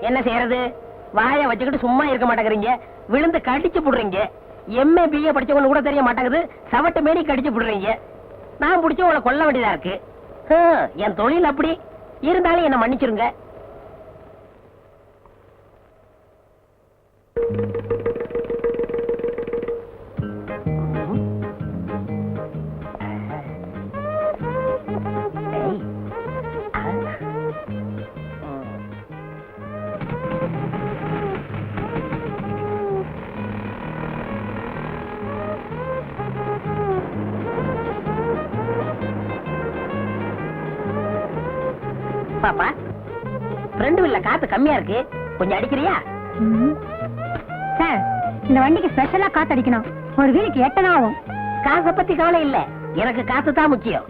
என்ன செய்யறது? வாயை வச்சுக்கிட்டு சும்மா இருக்க மாட்டேங்கிறீங்க, விழுந்து கடிச்சு புடுறீங்க. எம்ஏ பிஏ படிச்சவங்க கூட தெரிய மாட்டேங்குது, சவட்டு மேனி கடிச்சு புடுறீங்க. நான் பிடிச்ச உங்களை கொல்ல வேண்டியதா இருக்கு. என் தொழில் அப்படி இருந்தாலும் என்ன மன்னிச்சிருங்க. பாப்பா, ஃப்ரெண்டு இல்ல, காத்து கம்மியா இருக்கு, கொஞ்சம் அடிக்கிறியா? சார், இந்த வண்டிக்கு ஸ்பெஷலா காத்து அடிக்கணும். ஒரு வீலுக்கு 8 ஆகும். காசை பத்தி கவலை இல்ல, எனக்கு காத்து தான் முக்கியம்.